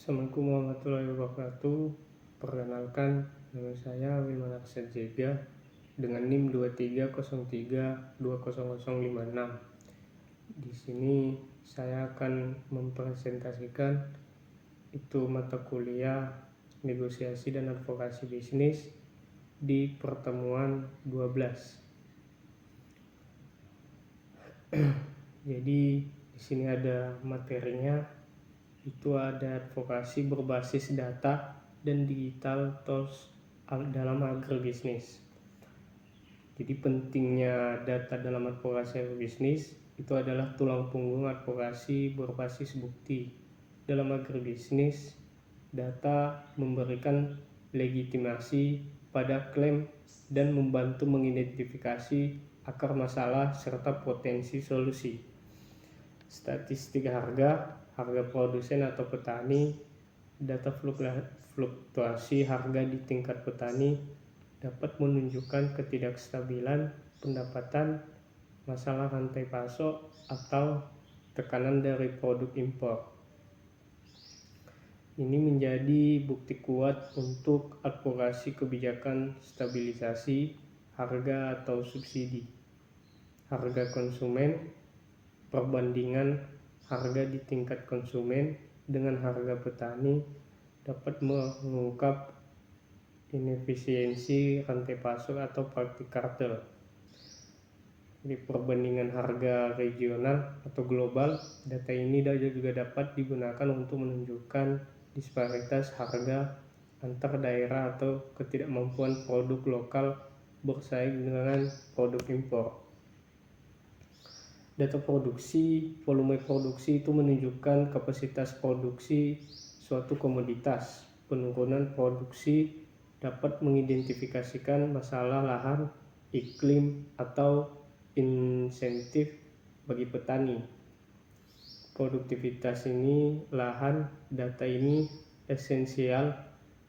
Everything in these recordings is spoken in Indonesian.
Assalamualaikum warahmatullahi wabarakatuh. Perkenalkan, nama saya Wilman Aksad Jega dengan NIM 2303200056. Di sini saya akan mempresentasikan itu mata kuliah negosiasi dan advokasi bisnis di pertemuan 12. Jadi di sini ada materinya. Itu ada advokasi berbasis data dan digital tools dalam agribisnis. Jadi pentingnya data dalam advokasi agribisnis itu adalah tulang punggung advokasi berbasis bukti. Dalam agribisnis, data memberikan legitimasi pada klaim dan membantu mengidentifikasi akar masalah serta potensi solusi. Statistik harga produsen atau petani, data fluktuasi harga di tingkat petani dapat menunjukkan ketidakstabilan pendapatan, masalah rantai pasok, atau tekanan dari produk impor. Ini menjadi bukti kuat untuk advokasi kebijakan stabilisasi harga atau subsidi, harga konsumen, perbandingan harga di tingkat konsumen dengan harga petani dapat mengungkap inefisiensi rantai pasok atau praktik kartel. Di perbandingan harga regional atau global, data ini juga dapat digunakan untuk menunjukkan disparitas harga antar daerah atau ketidakmampuan produk lokal bersaing dengan produk impor. Data produksi, volume produksi itu menunjukkan kapasitas produksi suatu komoditas. Penurunan produksi dapat mengidentifikasikan masalah lahan, iklim, atau insentif bagi petani. Produktivitas ini, lahan, data ini esensial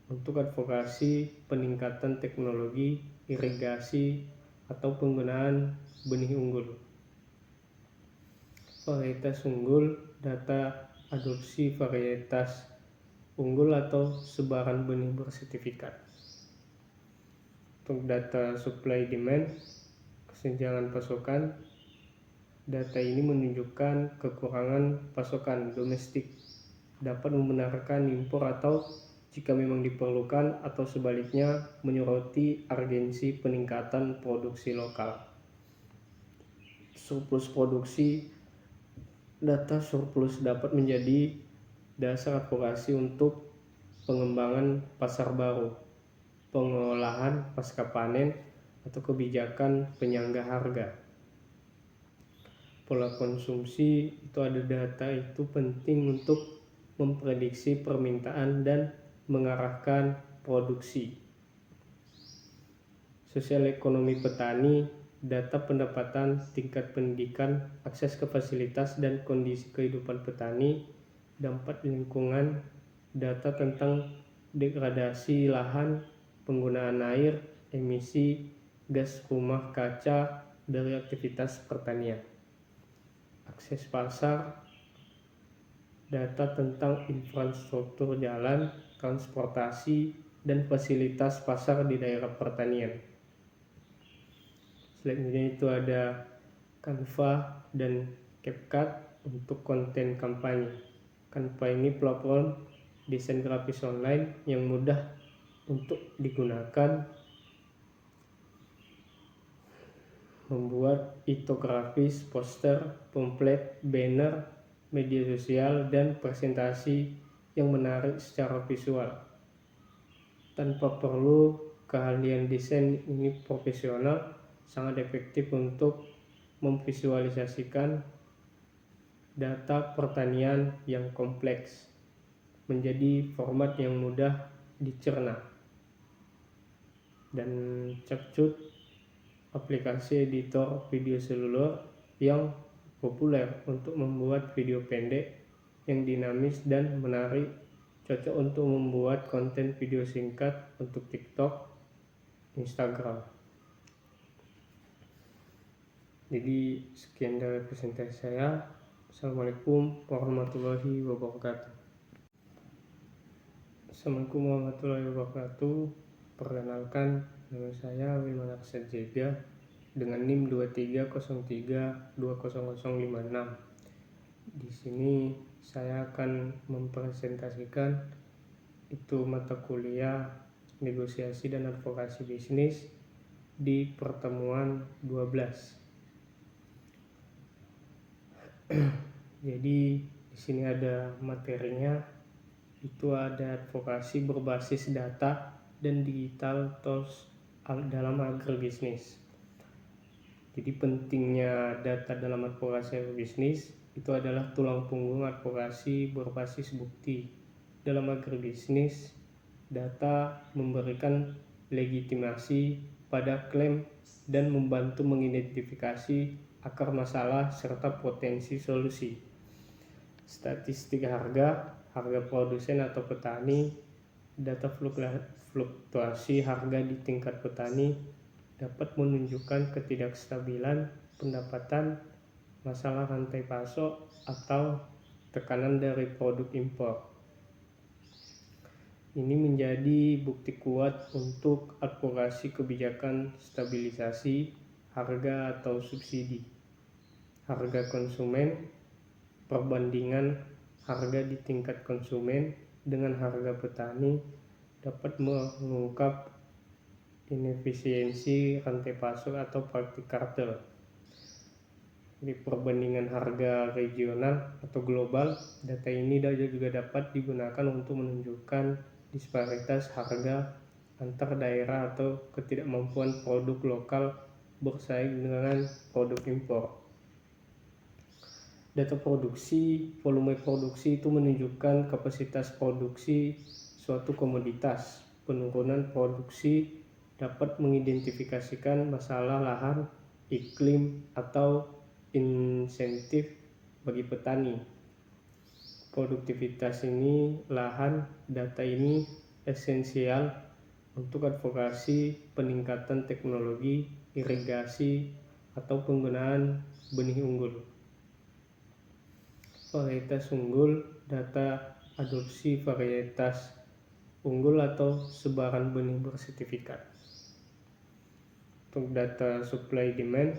untuk advokasi peningkatan teknologi, irigasi, atau penggunaan benih unggul. Varietas unggul, data adopsi varietas unggul atau sebaran benih bersertifikat. Untuk data supply demand, kesenjangan pasokan, data ini menunjukkan kekurangan pasokan domestik, dapat membenarkan impor atau jika memang diperlukan, atau sebaliknya menyoroti urgensi peningkatan produksi lokal. Surplus produksi, data surplus dapat menjadi dasar advokasi untuk pengembangan pasar baru, pengolahan pasca panen, atau kebijakan penyangga harga. Pola konsumsi itu ada data itu penting untuk memprediksi permintaan dan mengarahkan produksi. Sosial ekonomi petani, data pendapatan, tingkat pendidikan, akses ke fasilitas, dan kondisi kehidupan petani, dampak lingkungan, data tentang degradasi lahan, penggunaan air, emisi gas rumah kaca dari aktivitas pertanian. Akses pasar, data tentang infrastruktur jalan, transportasi, dan fasilitas pasar di daerah pertanian. Selanjutnya itu ada Canva dan CapCut untuk konten kampanye. Canva ini platform desain grafis online yang mudah untuk digunakan, membuat infografis, poster, pamflet, banner, media sosial, dan presentasi yang menarik secara visual. Tanpa perlu keahlian desain ini profesional, sangat efektif untuk memvisualisasikan data pertanian yang kompleks menjadi format yang mudah dicerna. Dan CapCut, aplikasi editor video seluler yang populer untuk membuat video pendek yang dinamis dan menarik, cocok untuk membuat konten video singkat untuk TikTok, Instagram. Jadi sekian dari presentasi saya. Assalamualaikum warahmatullahi wabarakatuh. Assalamualaikum warahmatullahi wabarakatuh. Perkenalkan, nama saya Wilman Arsad Jega dengan NIM 2303200056. Di sini saya akan mempresentasikan itu mata kuliah negosiasi dan advokasi bisnis di pertemuan 12. Jadi di sini ada materinya, itu ada advokasi berbasis data dan digital tools dalam agribisnis. Jadi pentingnya data dalam advokasi agribisnis itu adalah tulang punggung advokasi berbasis bukti. Dalam agribisnis, data memberikan legitimasi pada klaim dan membantu mengidentifikasi akar masalah serta potensi solusi. Statistik harga produsen atau petani, data fluktuasi harga di tingkat petani dapat menunjukkan ketidakstabilan pendapatan, masalah rantai pasok, atau tekanan dari produk impor. Ini menjadi bukti kuat untuk advokasi kebijakan stabilisasi harga atau subsidi harga konsumen. Perbandingan harga di tingkat konsumen dengan harga petani dapat mengungkap inefisiensi rantai pasok atau praktik kartel. Di perbandingan harga regional atau global, data ini juga dapat digunakan untuk menunjukkan disparitas harga antar daerah atau ketidakmampuan produk lokal bersaing dengan produk impor. Data produksi, volume produksi itu menunjukkan kapasitas produksi suatu komoditas. Penurunan produksi dapat mengidentifikasikan masalah lahan, iklim, atau insentif bagi petani. Produktivitas ini, lahan, data ini esensial untuk advokasi peningkatan teknologi, irigasi, atau penggunaan benih unggul. Varietas unggul, data adopsi varietas unggul atau sebaran benih bersertifikat. Untuk data supply demand,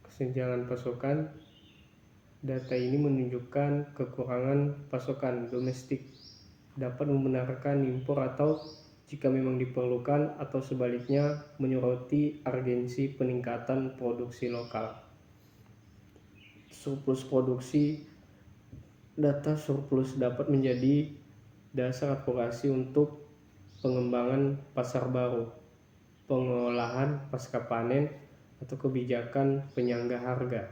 kesenjangan pasokan, data ini menunjukkan kekurangan pasokan domestik, dapat membenarkan impor atau jika memang diperlukan, atau sebaliknya menyoroti urgensi peningkatan produksi lokal. Surplus produksi, data surplus dapat menjadi dasar advokasi untuk pengembangan pasar baru, pengolahan pasca panen, atau kebijakan penyangga harga.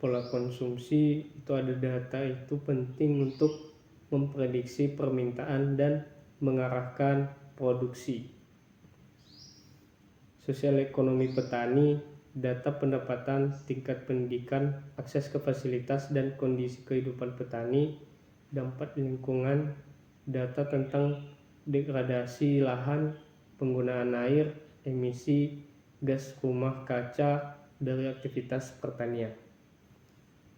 Pola konsumsi itu ada data itu penting untuk memprediksi permintaan dan mengarahkan produksi. Sosial ekonomi petani, data pendapatan, tingkat pendidikan, akses ke fasilitas dan kondisi kehidupan petani, dampak lingkungan, data tentang degradasi lahan, penggunaan air, emisi gas rumah kaca dari aktivitas pertanian.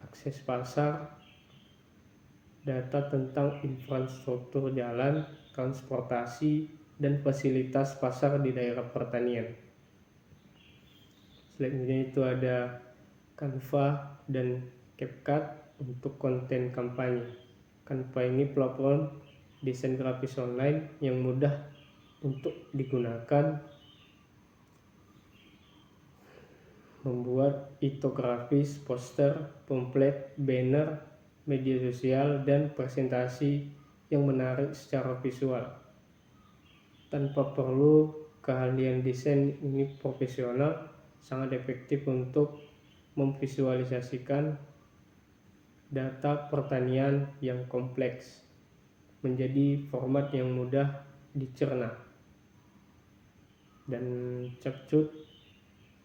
Akses pasar, data tentang infrastruktur jalan, transportasi, dan fasilitas pasar di daerah pertanian. Selanjutnya itu ada Canva dan CapCut untuk konten kampanye. Canva ini platform desain grafis online yang mudah untuk digunakan, membuat infografis, poster, pamflet, banner, media sosial, dan presentasi yang menarik secara visual. Tanpa perlu keahlian desain ini profesional, sangat efektif untuk memvisualisasikan data pertanian yang kompleks menjadi format yang mudah dicerna. Dan CapCut,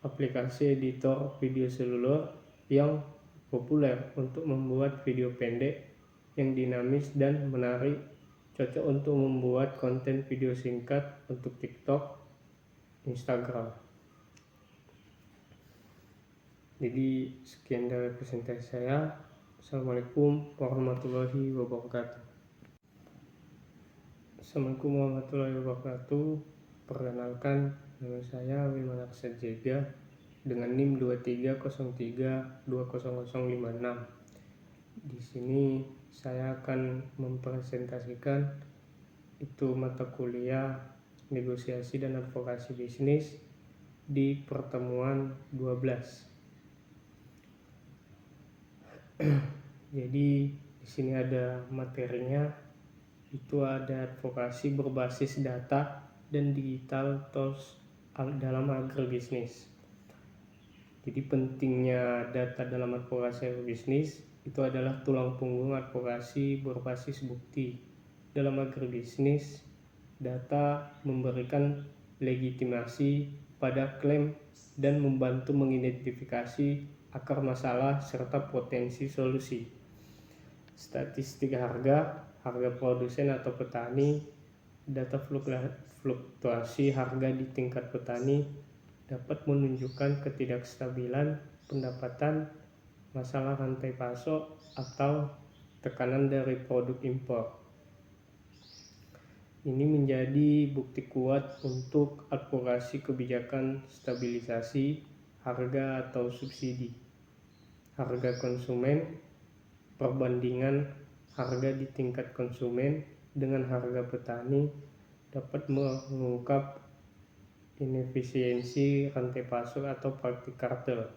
aplikasi editor video seluler yang populer untuk membuat video pendek yang dinamis dan menarik, cocok untuk membuat konten video singkat untuk TikTok, Instagram. Jadi sekian dari presentasi saya. Assalamualaikum warahmatullahi wabarakatuh. Assalamualaikum warahmatullahi wabarakatuh. Perkenalkan, nama saya Wilman Aksad Jega dengan NIM 2303200056. Di sini saya akan mempresentasikan itu mata kuliah negosiasi dan advokasi bisnis di pertemuan 12. Jadi di sini ada materinya, itu ada advokasi berbasis data dan digital tools dalam agribisnis. Jadi pentingnya data dalam advokasi agribisnis itu adalah tulang punggung advokasi berbasis bukti. Dalam agribisnis, data memberikan legitimasi pada klaim dan membantu mengidentifikasi akar masalah serta potensi solusi. Statistik harga produsen atau petani, data fluktuasi harga di tingkat petani dapat menunjukkan ketidakstabilan pendapatan, masalah rantai pasok, atau tekanan dari produk impor. Ini menjadi bukti kuat untuk advokasi kebijakan stabilisasi harga atau subsidi harga konsumen, perbandingan harga di tingkat konsumen dengan harga petani dapat mengungkap inefisiensi rantai pasok atau praktik kartel.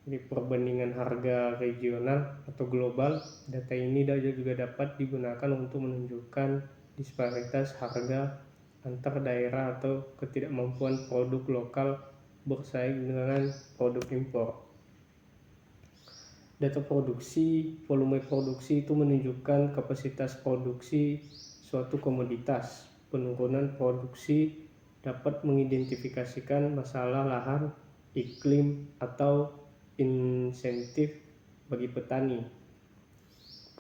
Di perbandingan harga regional atau global, data ini juga dapat digunakan untuk menunjukkan disparitas harga antar daerah atau ketidakmampuan produk lokal bersaing dengan produk impor. Data produksi, volume produksi itu menunjukkan kapasitas produksi suatu komoditas. Penurunan produksi dapat mengidentifikasikan masalah lahan, iklim, atau insentif bagi petani.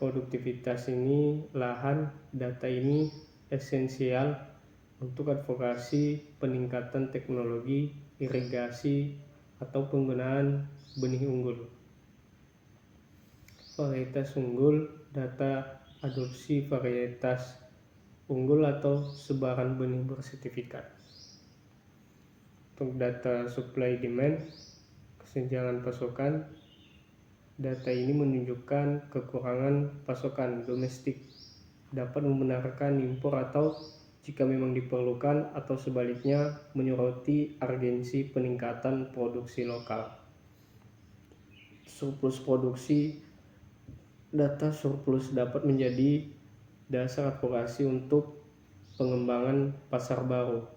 Produktivitas ini, lahan, data ini esensial untuk advokasi peningkatan teknologi, irigasi, atau penggunaan benih unggul. Varietas unggul, data adopsi varietas unggul atau sebaran benih bersertifikat. Untuk data supply demand, kesenjangan pasokan, data ini menunjukkan kekurangan pasokan domestik, dapat membenarkan impor atau jika memang diperlukan, atau sebaliknya menyoroti urgensi peningkatan produksi lokal. Surplus produksi, data surplus dapat menjadi dasar advokasi untuk pengembangan pasar baru,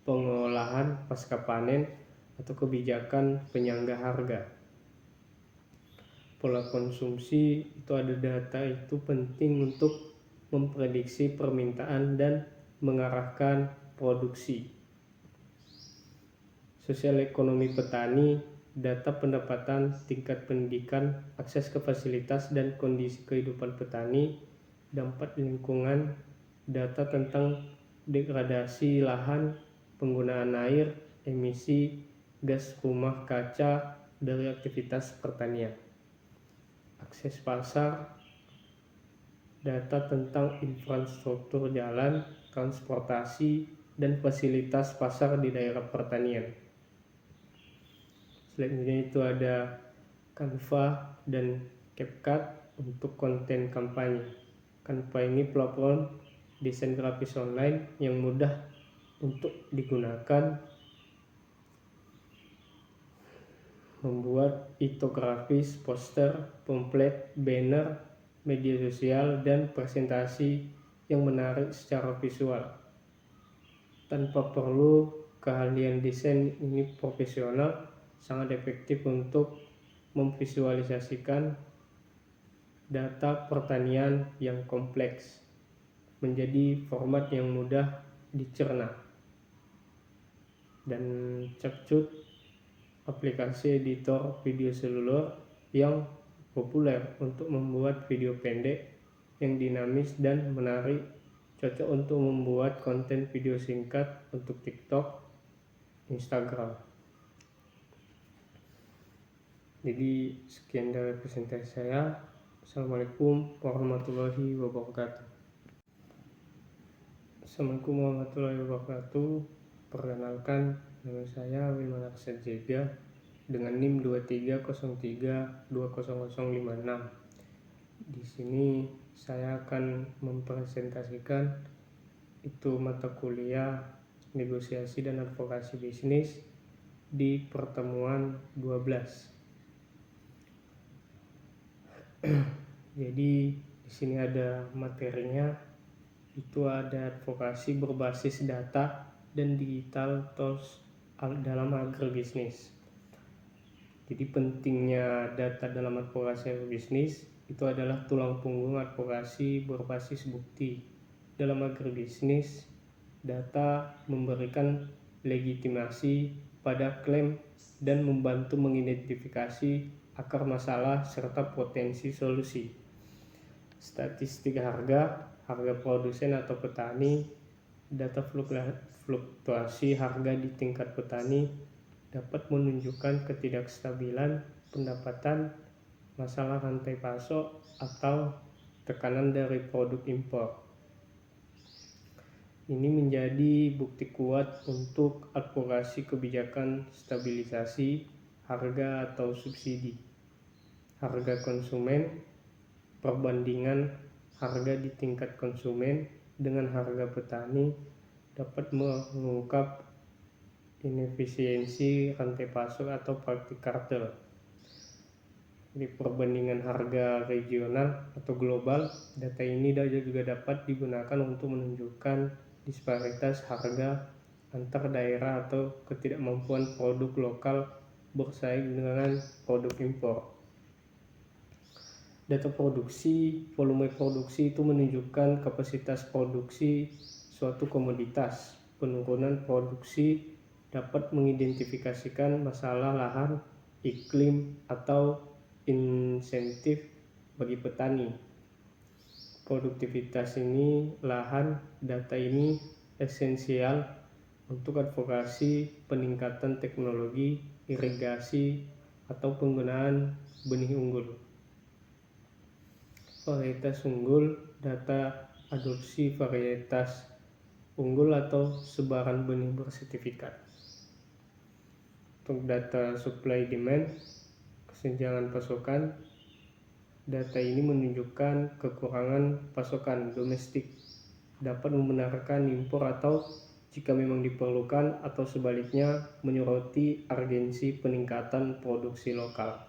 pengolahan pasca panen, atau kebijakan penyangga harga. Pola konsumsi itu ada data itu penting untuk memprediksi permintaan dan mengarahkan produksi. Sosial ekonomi petani, data pendapatan, tingkat pendidikan, akses ke fasilitas dan kondisi kehidupan petani, dampak lingkungan, data tentang degradasi lahan, penggunaan air, emisi gas rumah kaca dari aktivitas pertanian. Akses pasar, data tentang infrastruktur jalan, transportasi, dan fasilitas pasar di daerah pertanian. Selanjutnya itu ada Canva dan CapCut untuk konten kampanye. Canva ini platform desain grafis online yang mudah untuk digunakan, membuat infografis, poster, pamflet, banner, media sosial, dan presentasi yang menarik secara visual. Tanpa perlu keahlian desain ini profesional, sangat efektif untuk memvisualisasikan data pertanian yang kompleks menjadi format yang mudah dicerna. Dan CapCut, aplikasi editor video seluler yang populer untuk membuat video pendek yang dinamis dan menarik, cocok untuk membuat konten video singkat untuk TikTok, Instagram. Jadi sekian dari presentasi saya. Assalamualaikum warahmatullahi wabarakatuh. Assalamualaikum warahmatullahi wabarakatuh. Perkenalkan, nama saya Wilman Aksad Jega dengan NIM 2303200056. Di sini saya akan mempresentasikan mata kuliah negosiasi dan advokasi bisnis di pertemuan 12. Jadi di sini ada materinya. Itu ada advokasi berbasis data dan digital tools dalam agribisnis. Jadi pentingnya data dalam advokasi agribisnis itu adalah tulang punggung advokasi berbasis bukti. Dalam agribisnis, data memberikan legitimasi pada klaim dan membantu mengidentifikasi akar masalah serta potensi solusi. Statistik harga produsen atau petani, data fluktuasi harga di tingkat petani dapat menunjukkan ketidakstabilan pendapatan, masalah rantai pasok, atau tekanan dari produk impor. Ini menjadi bukti kuat untuk advokasi kebijakan stabilisasi harga atau subsidi harga konsumen. Perbandingan harga di tingkat konsumen dengan harga petani dapat mengungkap inefisiensi rantai pasok atau praktik kartel. Di perbandingan harga regional atau global, data ini juga dapat digunakan untuk menunjukkan disparitas harga antar daerah atau ketidakmampuan produk lokal bersaing dengan produk impor. Data produksi, volume produksi itu menunjukkan kapasitas produksi suatu komoditas. Penurunan produksi dapat mengidentifikasikan masalah lahan, iklim, atau insentif bagi petani. Produktivitas lahan, data ini esensial untuk advokasi peningkatan teknologi irigasi atau penggunaan benih unggul. Varietas unggul, data adopsi varietas unggul atau sebaran benih bersertifikat. Untuk data supply demand, kesenjangan pasokan, data ini menunjukkan kekurangan pasokan domestik, dapat membenarkan impor atau jika memang diperlukan, atau sebaliknya menyoroti urgensi peningkatan produksi lokal.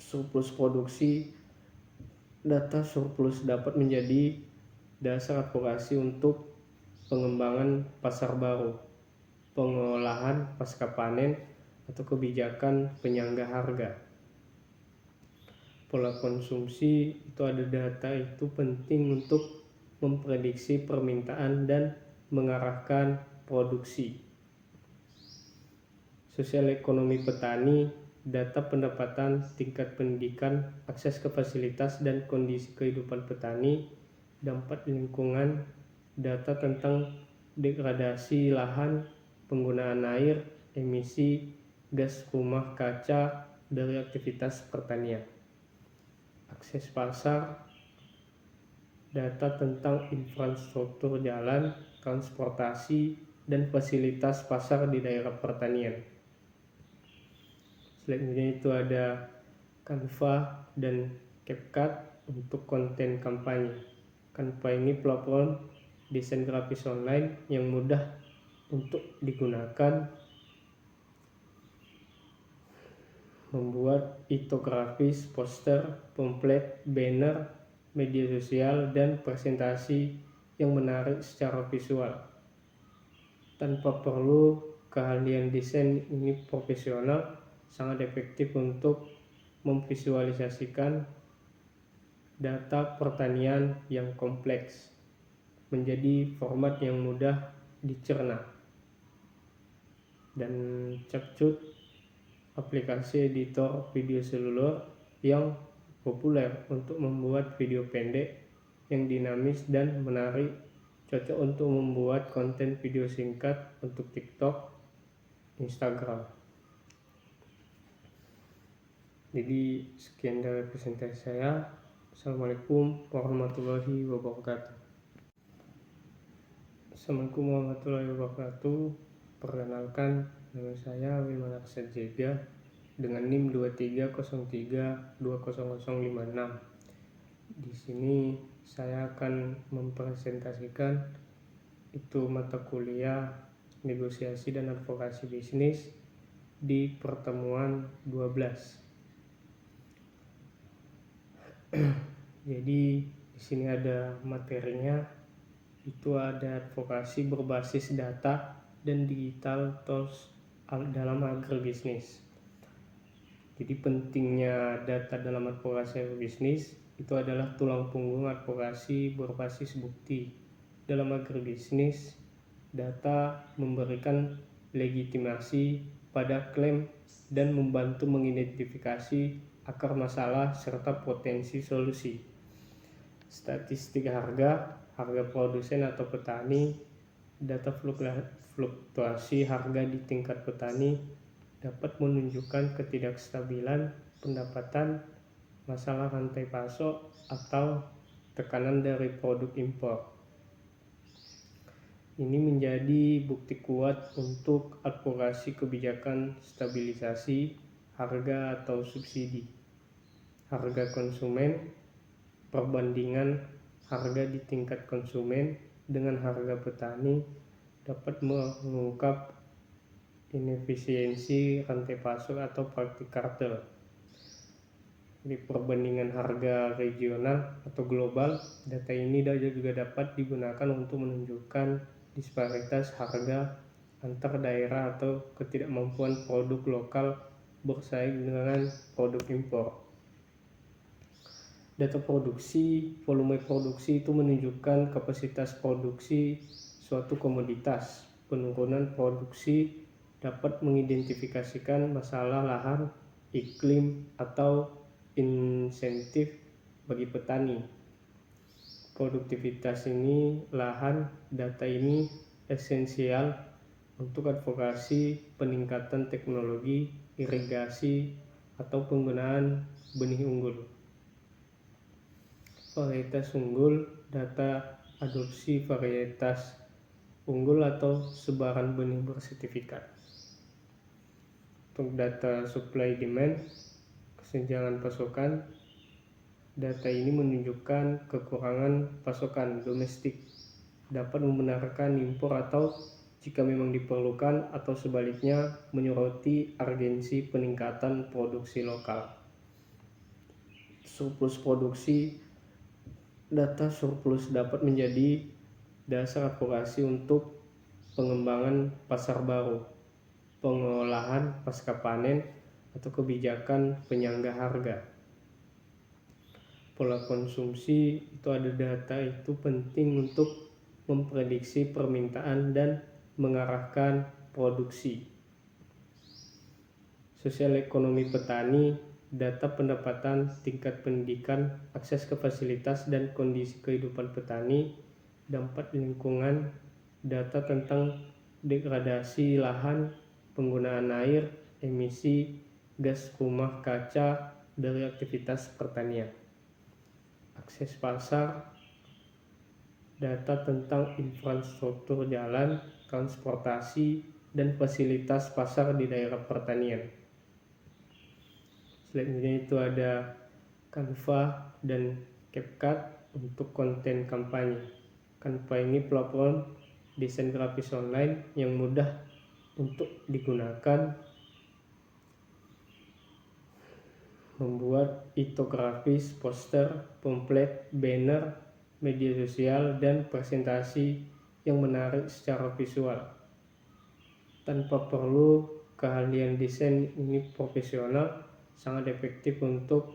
Surplus produksi, data surplus dapat menjadi dasar advokasi untuk pengembangan pasar baru, pengolahan pasca panen, atau kebijakan penyangga harga. Pola konsumsi itu ada data itu penting untuk memprediksi permintaan dan mengarahkan produksi. Sosial ekonomi petani, data pendapatan, tingkat pendidikan, akses ke fasilitas dan kondisi kehidupan petani, dampak lingkungan, data tentang degradasi lahan, penggunaan air, emisi gas rumah kaca dari aktivitas pertanian. Akses pasar, data tentang infrastruktur jalan, transportasi, dan fasilitas pasar di daerah pertanian. Selanjutnya itu ada Canva dan CapCut untuk konten kampanye. Canva ini platform desain grafis online yang mudah untuk digunakan, membuat infografis, poster, pamflet, banner, media sosial, dan presentasi yang menarik secara visual. Tanpa perlu keahlian desain ini profesional, sangat efektif untuk memvisualisasikan data pertanian yang kompleks menjadi format yang mudah dicerna. Dan CapCut, aplikasi editor video seluler yang populer untuk membuat video pendek yang dinamis dan menarik, cocok untuk membuat konten video singkat untuk TikTok, Instagram. Jadi sekian dari presentasi saya. Assalamualaikum warahmatullahi wabarakatuh. Assalamualaikum warahmatullahi wabarakatuh. Perkenalkan, nama saya Wilman Arsad Jega dengan NIM 2303200056. Di sini saya akan mempresentasikan itu mata kuliah negosiasi dan advokasi bisnis di pertemuan 12. Jadi di sini ada materinya, itu ada advokasi berbasis data dan digital tools dalam agribisnis. Jadi pentingnya data dalam advokasi agribisnis itu adalah tulang punggung advokasi berbasis bukti. Dalam agribisnis, data memberikan legitimasi pada klaim dan membantu mengidentifikasi akar masalah serta potensi solusi. Statistik harga produsen atau petani, data fluktuasi harga di tingkat petani dapat menunjukkan ketidakstabilan pendapatan, masalah rantai pasok, atau tekanan dari produk impor. Ini menjadi bukti kuat untuk advokasi kebijakan stabilisasi harga atau subsidi harga konsumen. Perbandingan harga di tingkat konsumen dengan harga petani dapat mengungkap inefisiensi rantai pasok atau praktik kartel. Di perbandingan harga regional atau global, data ini juga dapat digunakan untuk menunjukkan disparitas harga antar daerah atau ketidakmampuan produk lokal bersaing dengan produk impor. Data produksi, volume produksi itu menunjukkan kapasitas produksi suatu komoditas. Penurunan produksi dapat mengidentifikasikan masalah lahan, iklim, atau insentif bagi petani. Produktivitas ini, lahan, data ini esensial untuk advokasi peningkatan teknologi, irigasi, atau penggunaan benih unggul. Varietas unggul, data adopsi varietas unggul atau sebaran benih bersertifikat. Untuk data supply demand, kesenjangan pasokan, data ini menunjukkan kekurangan pasokan domestik, dapat membenarkan impor atau jika memang diperlukan, atau sebaliknya menyoroti urgensi peningkatan produksi lokal. Surplus produksi, data surplus dapat menjadi dasar advokasi untuk pengembangan pasar baru, pengolahan pasca panen, atau kebijakan penyangga harga. Pola konsumsi itu ada data itu penting untuk memprediksi permintaan dan mengarahkan produksi. Sosial ekonomi petani, data pendapatan, tingkat pendidikan, akses ke fasilitas, dan kondisi kehidupan petani, dampak lingkungan, data tentang degradasi lahan, penggunaan air, emisi gas rumah kaca dari aktivitas pertanian. Akses pasar, data tentang infrastruktur jalan, transportasi, dan fasilitas pasar di daerah pertanian. Selanjutnya itu ada Canva dan CapCut untuk konten kampanye. Canva ini platform desain grafis online yang mudah untuk digunakan, membuat infografis, poster, pamflet, banner, media sosial, dan presentasi yang menarik secara visual. Tanpa perlu keahlian desain ini profesional, sangat efektif untuk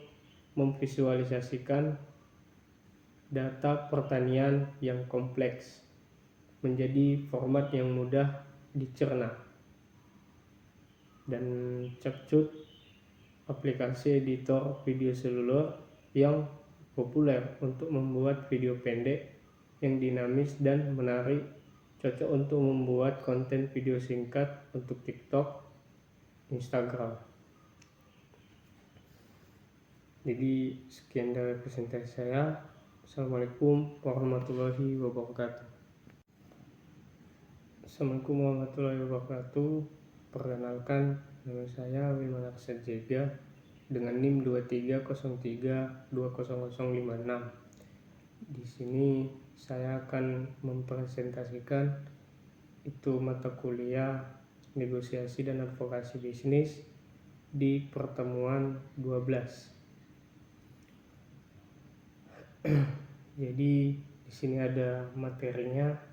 memvisualisasikan data pertanian yang kompleks menjadi format yang mudah dicerna. Dan CapCut, aplikasi editor video seluler yang populer untuk membuat video pendek yang dinamis dan menarik, cocok untuk membuat konten video singkat untuk TikTok, Instagram. Jadi sekian dari presentasi saya. Assalamualaikum warahmatullahi wabarakatuh. Assalamualaikum warahmatullahi wabarakatuh. Perkenalkan, nama saya Wilman Aksad Jega dengan NIM 2303200056. Di sini saya akan mempresentasikan itu mata kuliah negosiasi dan advokasi bisnis di pertemuan 12. Jadi di sini ada materinya,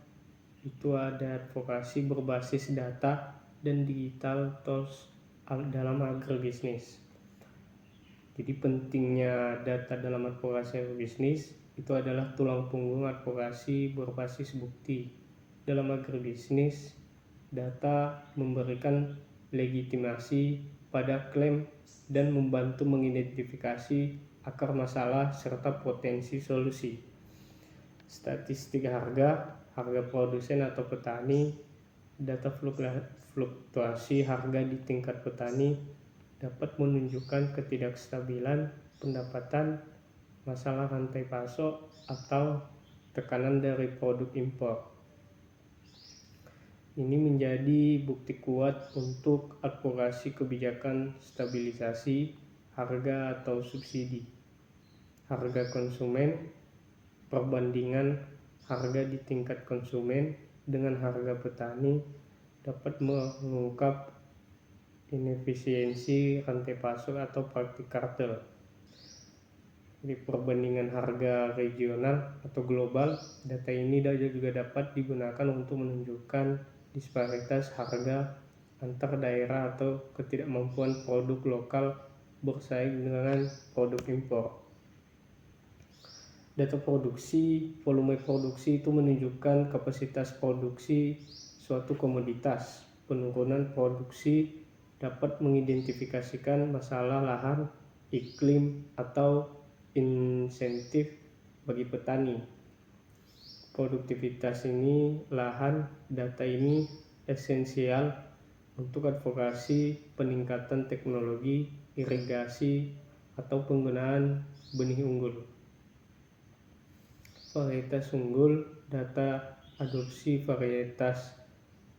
itu ada advokasi berbasis data dan digital tools dalam agribisnis. Jadi pentingnya data dalam advokasi agribisnis itu adalah tulang punggung advokasi berbasis bukti. Dalam agribisnis, data memberikan legitimasi pada klaim dan membantu mengidentifikasi akar masalah serta potensi solusi. Statistik harga produsen atau petani, data fluktuasi harga di tingkat petani dapat menunjukkan ketidakstabilan pendapatan, masalah rantai pasok, atau tekanan dari produk impor. Ini menjadi bukti kuat untuk advokasi kebijakan stabilisasi harga atau subsidi harga konsumen, perbandingan harga di tingkat konsumen dengan harga petani dapat mengungkap inefisiensi rantai pasok atau praktik kartel. Di perbandingan harga regional atau global, data ini juga dapat digunakan untuk menunjukkan disparitas harga antar daerah atau ketidakmampuan produk lokal bersaing dengan produk impor. Data produksi, volume produksi itu menunjukkan kapasitas produksi suatu komoditas. Penurunan produksi dapat mengidentifikasikan masalah lahan, iklim, atau insentif bagi petani. Produktivitas ini lahan, data ini esensial untuk advokasi peningkatan teknologi, irigasi, atau penggunaan benih unggul. Varietas unggul, data adopsi varietas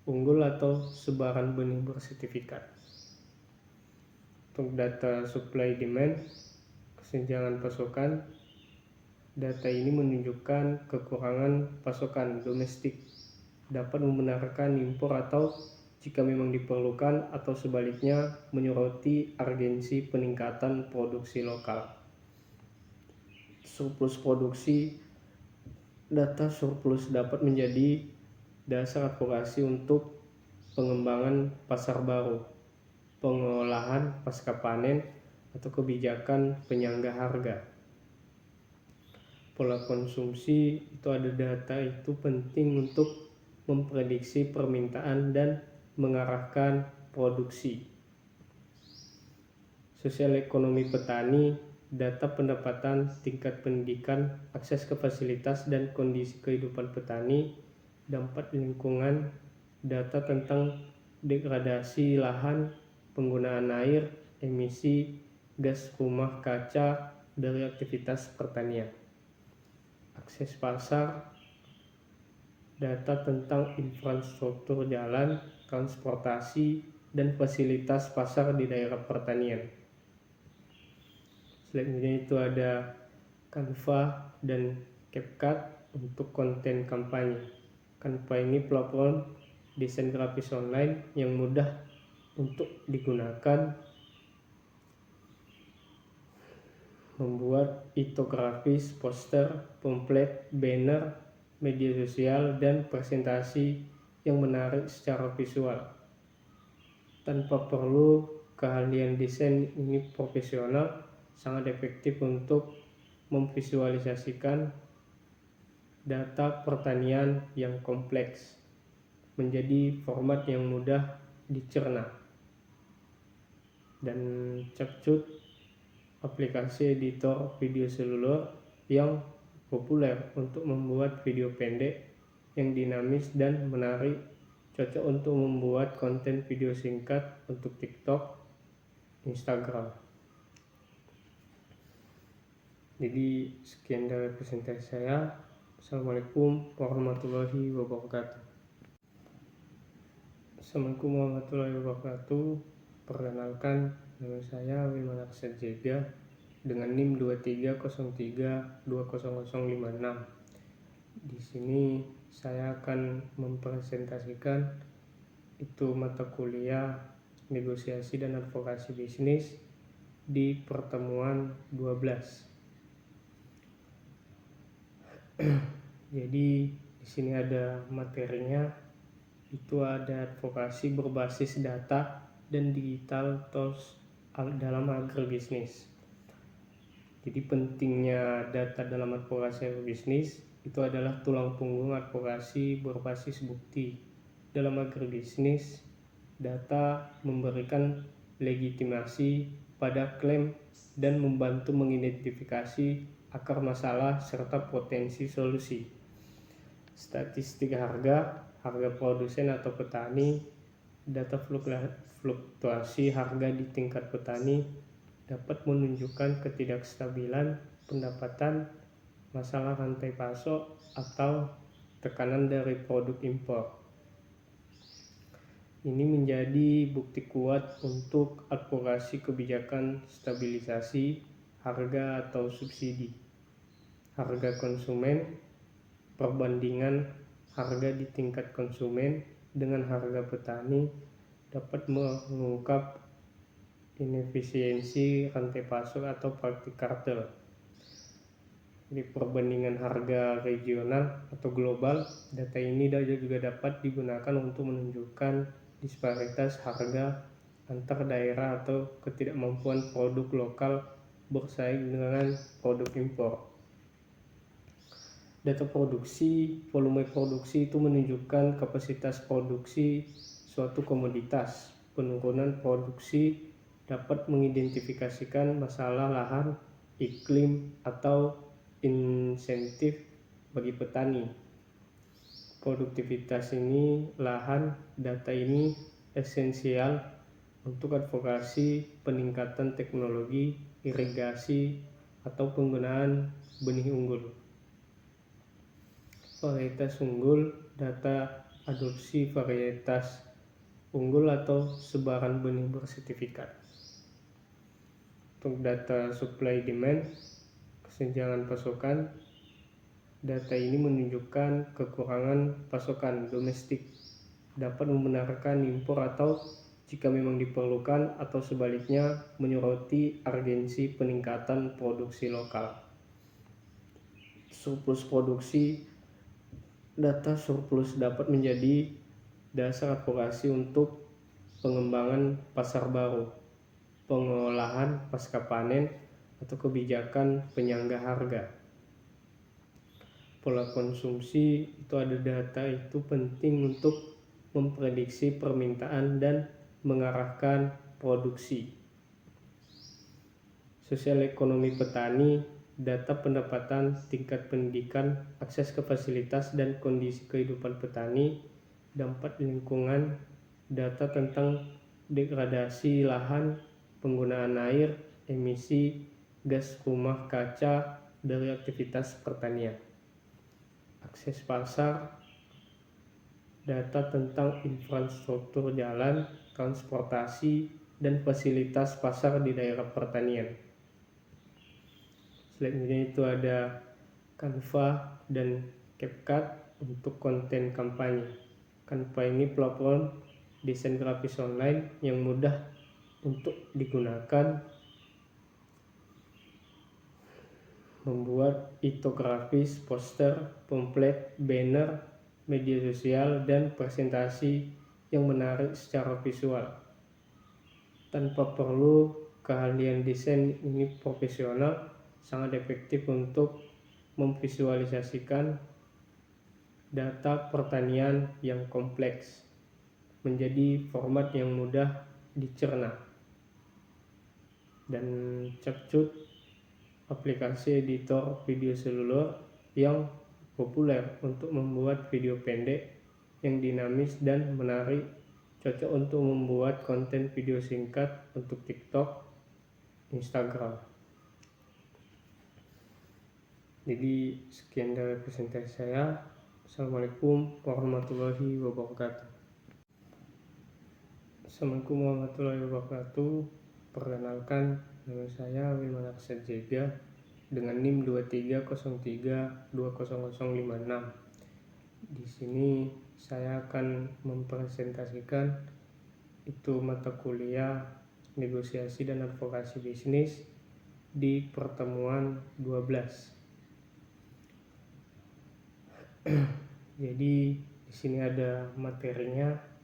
unggul atau sebaran benih bersertifikat. Untuk data supply demand, kesenjangan pasokan, data ini menunjukkan kekurangan pasokan domestik, dapat membenarkan impor atau jika memang diperlukan, atau sebaliknya menyoroti urgensi peningkatan produksi lokal. Surplus produksi, data surplus dapat menjadi dasar advokasi untuk pengembangan pasar baru, pengolahan pasca panen, atau kebijakan penyangga harga. Pola konsumsi itu ada data itu penting untuk memprediksi permintaan dan mengarahkan produksi. Sosial ekonomi petani, data pendapatan, tingkat pendidikan, akses ke fasilitas dan kondisi kehidupan petani, dampak lingkungan, data tentang degradasi lahan, penggunaan air, emisi gas rumah kaca dari aktivitas pertanian. Akses pasar, data tentang infrastruktur jalan, transportasi, dan fasilitas pasar di daerah pertanian. Selanjutnya itu ada Canva dan CapCut untuk konten kampanye. Canva ini platform desain grafis online yang mudah untuk digunakan, membuat infografis, poster, pamflet, banner, media sosial, dan presentasi yang menarik secara visual. Tanpa perlu keahlian desain ini profesional, sangat efektif untuk memvisualisasikan data pertanian yang kompleks menjadi format yang mudah dicerna. Dan CapCut, aplikasi editor video seluler yang populer untuk membuat video pendek yang dinamis dan menarik, cocok untuk membuat konten video singkat untuk TikTok, Instagram. Jadi sekian dari presentasi saya. Assalamualaikum warahmatullahi wabarakatuh. Assalamualaikum warahmatullahi wabarakatuh. Perkenalkan, nama saya Wilman Aksad Jega dengan NIM 2303200056. Di sini saya akan mempresentasikan itu mata kuliah negosiasi dan advokasi bisnis di pertemuan 12. Jadi di sini ada materinya. Itu ada advokasi berbasis data dan digital tools dalam agribisnis. Jadi pentingnya data dalam advokasi agribisnis itu adalah tulang punggung advokasi berbasis bukti. Dalam agribisnis, data memberikan legitimasi pada klaim dan membantu mengidentifikasi akar masalah serta potensi solusi. Statistik harga produsen atau petani, data fluktuasi harga di tingkat petani dapat menunjukkan ketidakstabilan pendapatan, masalah rantai pasok, atau tekanan dari produk impor. Ini menjadi bukti kuat untuk advokasi kebijakan stabilisasi harga atau subsidi harga konsumen, perbandingan harga di tingkat konsumen dengan harga petani dapat mengungkap inefisiensi rantai pasok atau praktik kartel. Di perbandingan harga regional atau global, data ini juga dapat digunakan untuk menunjukkan disparitas harga antar daerah atau ketidakmampuan produk lokal bersaing dengan produk impor. Data produksi, volume produksi itu menunjukkan kapasitas produksi suatu komoditas. Penurunan produksi dapat mengidentifikasikan masalah lahan, iklim, atau insentif bagi petani. Produktivitas ini, lahan, data ini esensial untuk advokasi peningkatan teknologi, irigasi, atau penggunaan benih unggul. Varietas unggul, data adopsi varietas unggul atau sebaran benih bersertifikat. Untuk data supply demand, kesenjangan pasokan, data ini menunjukkan kekurangan pasokan domestik, dapat membenarkan impor atau jika memang diperlukan, atau sebaliknya menyoroti urgensi peningkatan produksi lokal. Surplus produksi, data surplus dapat menjadi dasar advokasi untuk pengembangan pasar baru, pengolahan pasca panen, atau kebijakan penyangga harga. Pola konsumsi itu ada data itu penting untuk memprediksi permintaan dan mengarahkan produksi. Sosial ekonomi petani, data pendapatan, tingkat pendidikan, akses ke fasilitas dan kondisi kehidupan petani, dampak lingkungan, data tentang degradasi lahan, penggunaan air, emisi gas rumah kaca dari aktivitas pertanian. Akses pasar, data tentang infrastruktur jalan, transportasi, dan fasilitas pasar di daerah pertanian. Selanjutnya itu ada Canva dan CapCut untuk konten kampanye. Canva ini platform desain grafis online yang mudah untuk digunakan, membuat infografis, poster, pamflet, banner, media sosial, dan presentasi yang menarik secara visual. Tanpa perlu keahlian desain ini profesional, sangat efektif untuk memvisualisasikan data pertanian yang kompleks menjadi format yang mudah dicerna. Dan CapCut, aplikasi editor video seluler yang populer untuk membuat video pendek yang dinamis dan menarik, cocok untuk membuat konten video singkat untuk TikTok, Instagram. Jadi sekian dari presentasi saya. Assalamualaikum warahmatullahi wabarakatuh. Assalamualaikum warahmatullahi wabarakatuh. Perkenalkan, nama saya Wilman Arsad Jega dengan NIM 2303200056. Di sini saya akan mempresentasikan itu mata kuliah negosiasi dan advokasi bisnis di pertemuan 12. Jadi di sini ada materinya,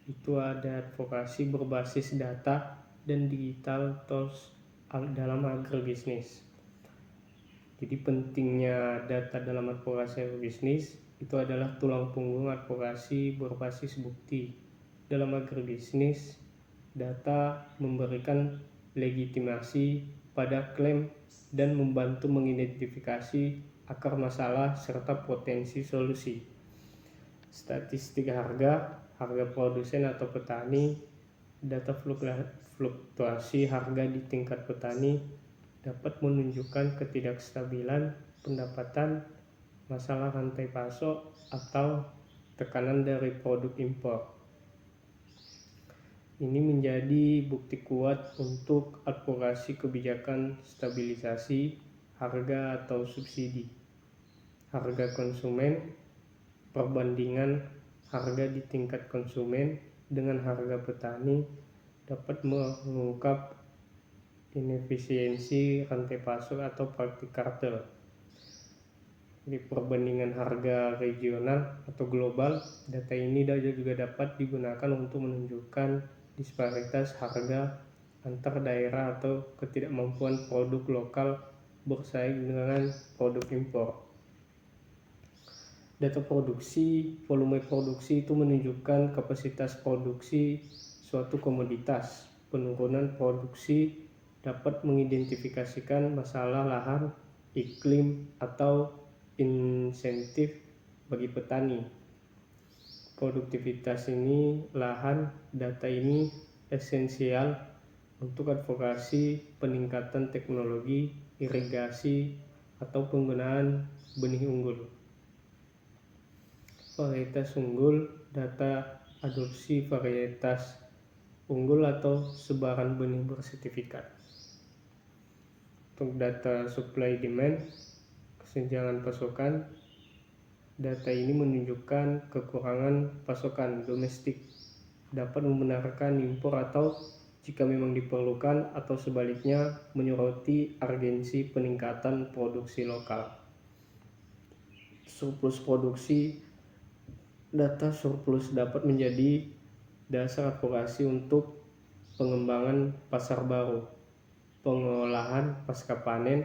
itu ada advokasi berbasis data dan digital tools dalam agribisnis. Jadi pentingnya data dalam advokasi agribisnis itu adalah tulang punggung advokasi berbasis bukti. Dalam agribisnis, data memberikan legitimasi pada klaim dan membantu mengidentifikasi akar masalah serta potensi solusi. Statistik harga produsen atau petani, data fluktuasi harga di tingkat petani dapat menunjukkan ketidakstabilan pendapatan, masalah rantai pasok, atau tekanan dari produk impor. Ini menjadi bukti kuat untuk advokasi kebijakan stabilisasi harga atau subsidi harga konsumen. Perbandingan harga di tingkat konsumen dengan harga petani dapat mengungkap inefisiensi rantai pasok atau praktik kartel. Di perbandingan harga regional atau global, data ini juga dapat digunakan untuk menunjukkan disparitas harga antar daerah atau ketidakmampuan produk lokal bersaing dengan produk impor. Data produksi, volume produksi itu menunjukkan kapasitas produksi suatu komoditas. Penurunan produksi dapat mengidentifikasikan masalah lahan, iklim, atau insentif bagi petani. Produktivitas ini, lahan, data ini esensial untuk advokasi peningkatan teknologi, irigasi, atau penggunaan benih unggul. Varietas unggul, data adopsi varietas unggul atau sebaran benih bersertifikat. Untuk data supply demand, kesenjangan pasokan, data ini menunjukkan kekurangan pasokan domestik, dapat membenarkan impor atau jika memang diperlukan, atau sebaliknya menyoroti urgensi peningkatan produksi lokal. Surplus produksi, data surplus dapat menjadi dasar advokasi untuk pengembangan pasar baru, pengolahan pasca panen,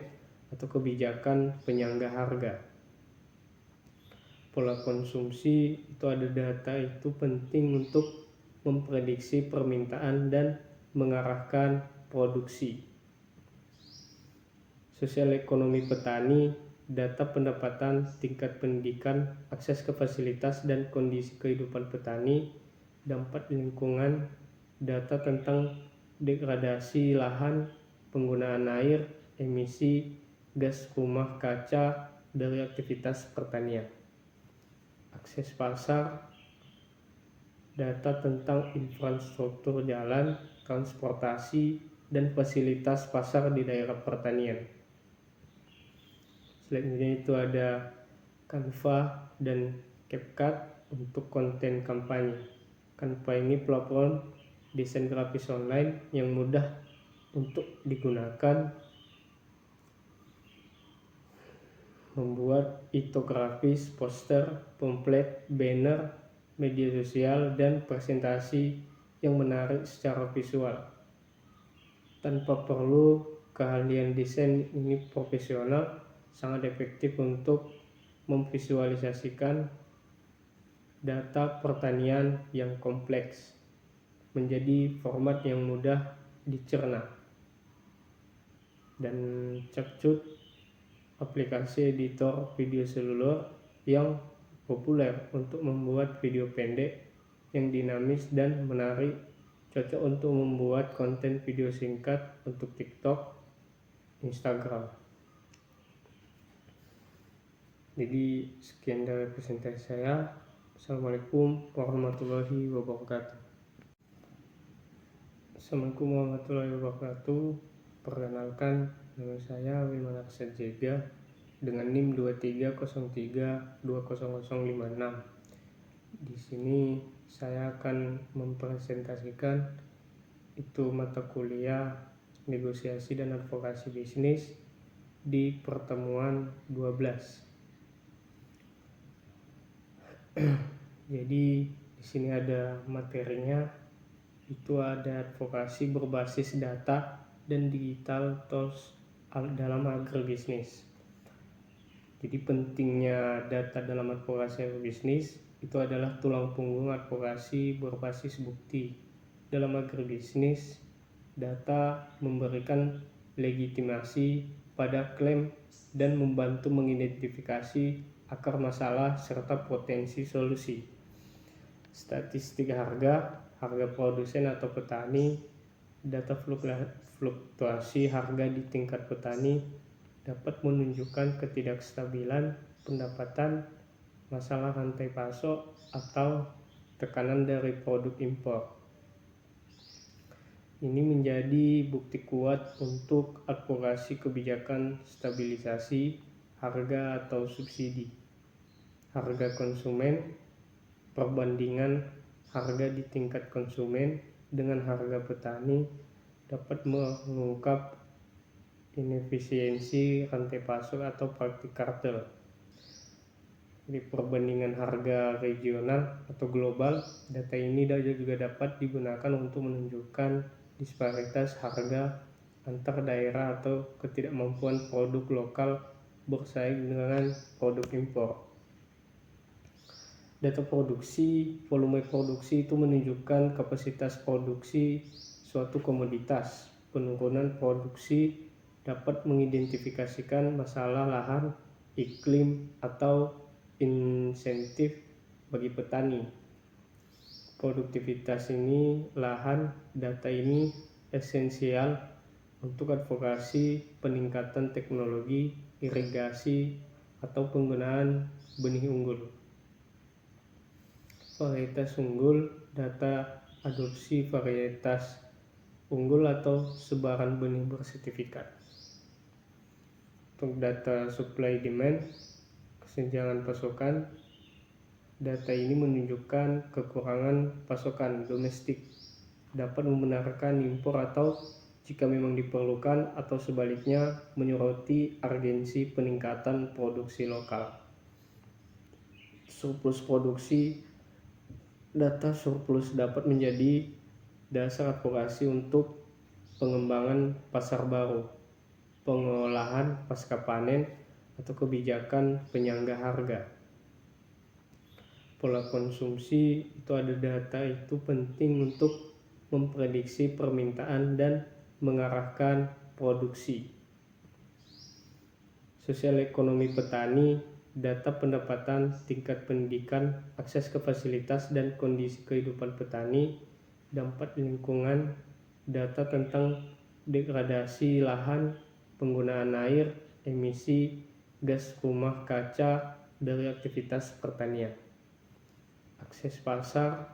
atau kebijakan penyangga harga. Pola konsumsi itu ada data itu penting untuk memprediksi permintaan dan mengarahkan produksi. Sosial ekonomi petani, data pendapatan, tingkat pendidikan, akses ke fasilitas, dan kondisi kehidupan petani, dampak lingkungan, data tentang degradasi lahan, penggunaan air, emisi gas rumah kaca dari aktivitas pertanian. Akses pasar, data tentang infrastruktur jalan, transportasi, dan fasilitas pasar di daerah pertanian. Selanjutnya itu ada Canva dan CapCut untuk konten kampanye. Canva ini platform desain grafis online yang mudah untuk digunakan, membuat infografis, poster, pamflet, banner, media sosial, dan presentasi yang menarik secara visual. Tanpa perlu keahlian desain ini profesional, sangat efektif untuk memvisualisasikan data pertanian yang kompleks menjadi format yang mudah dicerna. Dan CapCut, aplikasi editor video seluler yang populer untuk membuat video pendek yang dinamis dan menarik, cocok untuk membuat konten video singkat untuk TikTok, Instagram. Jadi sekian dari presentasi saya. Assalamualaikum warahmatullahi wabarakatuh. Assalamualaikum warahmatullahi wabarakatuh. Perkenalkan, nama saya Wilman Aksad Jega dengan NIM 2303200056. Di sini saya akan mempresentasikan itu mata kuliah negosiasi dan advokasi bisnis di pertemuan 12. Jadi di sini ada materinya. Itu ada advokasi berbasis data dan digital tools dalam agribisnis. Jadi pentingnya data dalam advokasi agribisnis itu adalah tulang punggung advokasi berbasis bukti. Dalam agribisnis, data memberikan legitimasi pada klaim dan membantu mengidentifikasi akar masalah serta potensi solusi. Statistik harga produsen atau petani, data fluktuasi harga di tingkat petani dapat menunjukkan ketidakstabilan pendapatan, masalah rantai pasok, atau tekanan dari produk impor. Ini menjadi bukti kuat untuk advokasi kebijakan stabilisasi harga atau subsidi, harga konsumen, perbandingan harga di tingkat konsumen dengan harga petani dapat mengungkap inefisiensi rantai pasok atau praktik kartel. Di perbandingan harga regional atau global, data ini juga dapat digunakan untuk menunjukkan disparitas harga antar daerah atau ketidakmampuan produk lokal bersaing dengan produk impor. Data produksi, volume produksi itu menunjukkan kapasitas produksi suatu komoditas. Penurunan produksi dapat mengidentifikasikan masalah lahan, iklim, atau insentif bagi petani. Produktivitas ini, lahan, data ini esensial untuk advokasi peningkatan teknologi, irigasi, atau penggunaan benih unggul. Varietas unggul, data adopsi varietas unggul atau sebaran benih bersertifikat. Untuk data supply demand, kesenjangan pasokan, data ini menunjukkan kekurangan pasokan domestik, dapat membenarkan impor atau jika memang diperlukan atau sebaliknya menyoroti urgensi peningkatan produksi lokal. Surplus produksi, data surplus dapat menjadi dasar advokasi untuk pengembangan pasar baru, pengolahan pasca panen, atau kebijakan penyangga harga. Pola konsumsi itu ada data itu penting untuk memprediksi permintaan dan mengarahkan produksi. Sosial ekonomi petani, data pendapatan, tingkat pendidikan, akses ke fasilitas dan kondisi kehidupan petani, dampak lingkungan, data tentang degradasi lahan, penggunaan air, emisi gas rumah kaca dari aktivitas pertanian. Akses pasar,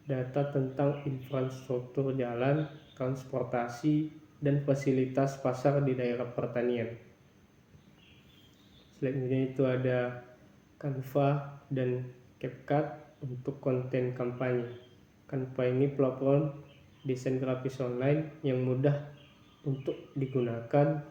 data tentang infrastruktur jalan, transportasi, dan fasilitas pasar di daerah pertanian. Selanjutnya itu ada Canva dan CapCut untuk konten kampanye. Canva ini platform desain grafis online yang mudah untuk digunakan,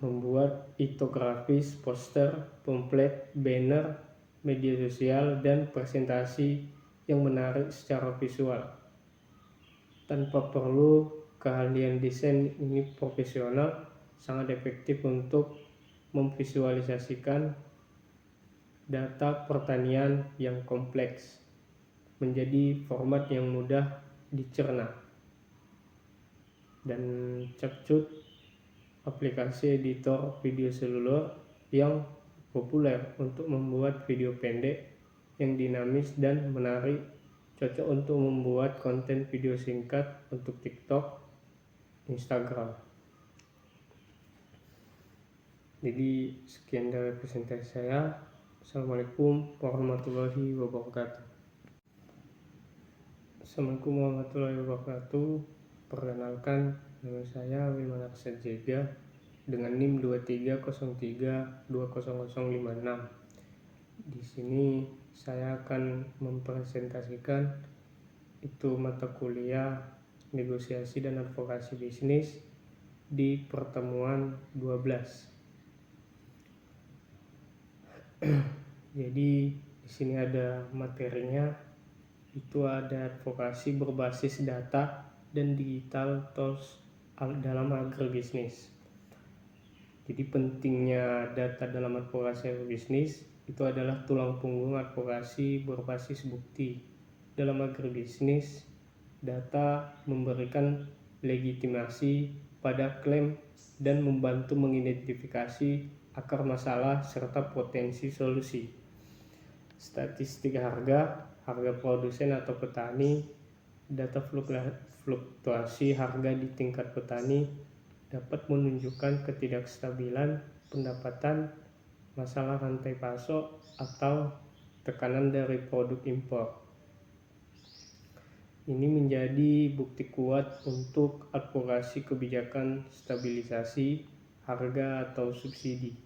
membuat infografis, poster, pamflet, banner, media sosial, dan presentasi yang menarik secara visual. Tanpa perlu keahlian desain ini profesional, sangat efektif untuk memvisualisasikan data pertanian yang kompleks menjadi format yang mudah dicerna. Dan CapCut, aplikasi editor video seluler yang populer untuk membuat video pendek yang dinamis dan menarik, cocok untuk membuat konten video singkat untuk TikTok, Instagram. Jadi sekian dari presentasi saya. Assalamualaikum warahmatullahi wabarakatuh. Assalamualaikum warahmatullahi wabarakatuh. Perkenalkan, nama saya Wilman Aksad Jega dengan NIM 2303200056. Di sini saya akan mempresentasikan itu mata kuliah negosiasi dan advokasi bisnis di pertemuan 12. Jadi di sini ada materinya. Itu ada advokasi berbasis data dan digital tools dalam agribisnis. Jadi pentingnya data dalam advokasi agribisnis itu adalah tulang punggung advokasi berbasis bukti. Dalam agribisnis, data memberikan legitimasi pada klaim dan membantu mengidentifikasi akar masalah serta potensi solusi. Statistik harga produsen atau petani, data fluktuasi harga di tingkat petani dapat menunjukkan ketidakstabilan pendapatan, masalah rantai pasok, atau tekanan dari produk impor. Ini menjadi bukti kuat untuk advokasi kebijakan stabilisasi harga atau subsidi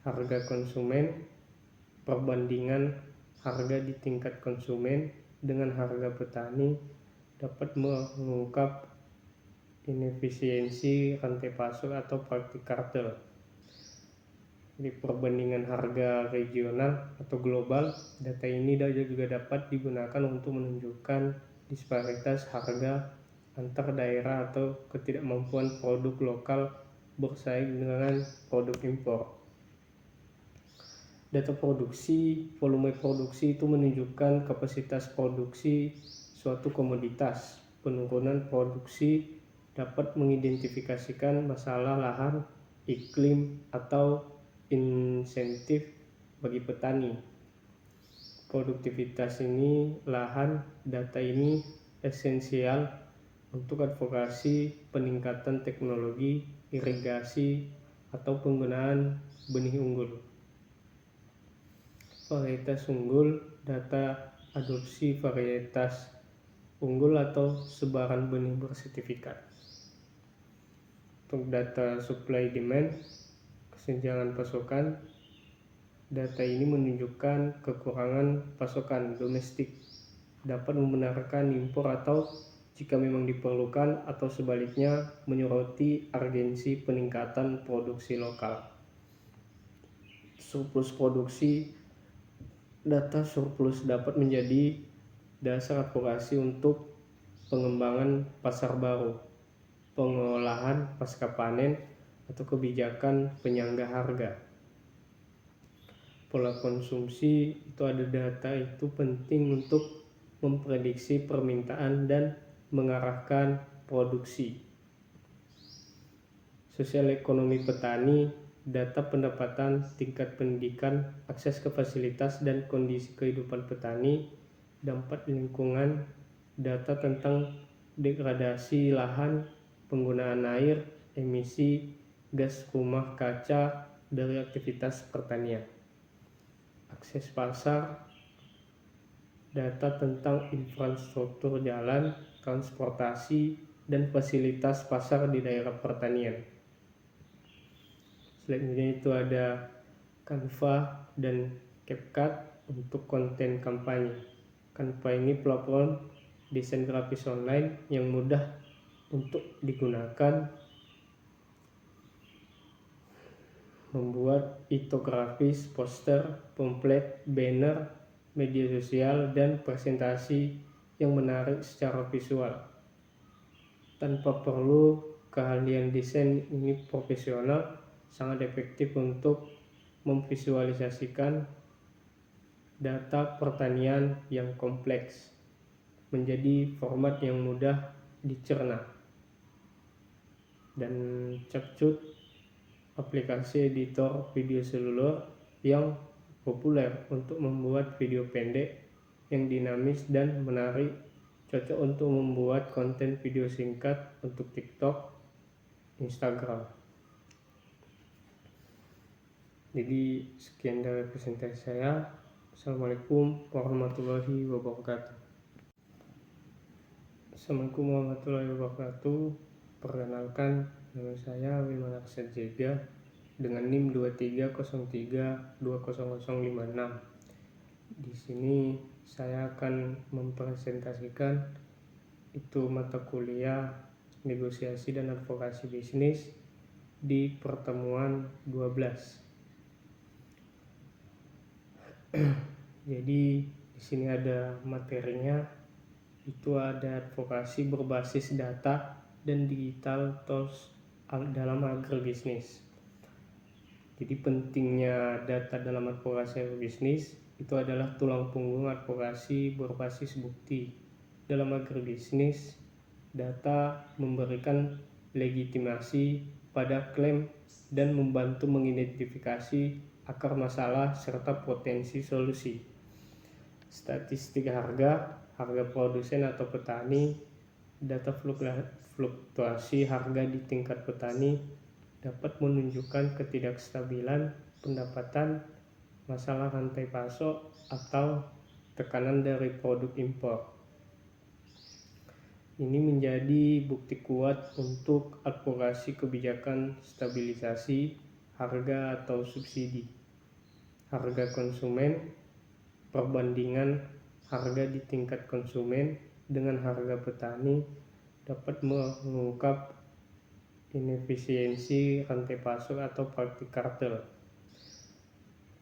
harga konsumen, perbandingan harga di tingkat konsumen dengan harga petani dapat mengungkap inefisiensi rantai pasok atau praktik kartel. Di perbandingan harga regional atau global, data ini juga dapat digunakan untuk menunjukkan disparitas harga antar daerah atau ketidakmampuan produk lokal bersaing dengan produk impor. Data produksi, volume produksi itu menunjukkan kapasitas produksi suatu komoditas. Penurunan produksi dapat mengidentifikasikan masalah lahan, iklim, atau insentif bagi petani. Produktivitas ini, lahan, data ini esensial untuk advokasi peningkatan teknologi, irigasi, atau penggunaan benih unggul. Varietas unggul, data adopsi varietas unggul atau sebaran benih bersertifikat. Untuk data supply demand, kesenjangan pasokan, data ini menunjukkan kekurangan pasokan domestik, dapat membenarkan impor atau jika memang diperlukan, atau sebaliknya menyoroti urgensi peningkatan produksi lokal. Surplus produksi, data surplus dapat menjadi dasar advokasi untuk pengembangan pasar baru, pengolahan pasca panen, atau kebijakan penyangga harga. Pola konsumsi itu ada data itu penting untuk memprediksi permintaan dan mengarahkan produksi. Sosial ekonomi petani, data pendapatan, tingkat pendidikan, akses ke fasilitas dan kondisi kehidupan petani, dampak lingkungan, data tentang degradasi lahan, penggunaan air, emisi gas rumah kaca dari aktivitas pertanian. Akses pasar, data tentang infrastruktur jalan, transportasi, dan fasilitas pasar di daerah pertanian. Selanjutnya itu ada Canva dan CapCut untuk konten kampanye. Canva ini platform desain grafis online yang mudah untuk digunakan, membuat infografis, poster, pamflet, banner, media sosial, dan presentasi yang menarik secara visual. Tanpa perlu keahlian desain ini profesional, sangat efektif untuk memvisualisasikan data pertanian yang kompleks menjadi format yang mudah dicerna. Dan CapCut, aplikasi editor video seluler yang populer untuk membuat video pendek yang dinamis dan menarik, cocok untuk membuat konten video singkat untuk TikTok, Instagram. Jadi sekian dari presentasi saya. Assalamualaikum warahmatullahi wabarakatuh. Assalamualaikum warahmatullahi wabarakatuh. Perkenalkan, nama saya Wilman Arsad Jega dengan NIM 2303200056. Di sini saya akan mempresentasikan itu mata kuliah negosiasi dan advokasi bisnis di pertemuan 12. Jadi di sini ada materinya, itu ada advokasi berbasis data dan digital tools dalam agribisnis. Jadi pentingnya data dalam advokasi agribisnis itu adalah tulang punggung advokasi berbasis bukti. Dalam agribisnis, data memberikan legitimasi pada klaim dan membantu mengidentifikasi akar masalah serta potensi solusi. Statistik harga produsen atau petani, data fluktuasi harga di tingkat petani dapat menunjukkan ketidakstabilan pendapatan, masalah rantai pasok, atau tekanan dari produk impor. Ini menjadi bukti kuat untuk advokasi kebijakan stabilisasi harga atau subsidi harga konsumen. Perbandingan harga di tingkat konsumen dengan harga petani dapat mengungkap inefisiensi rantai pasok atau praktik kartel.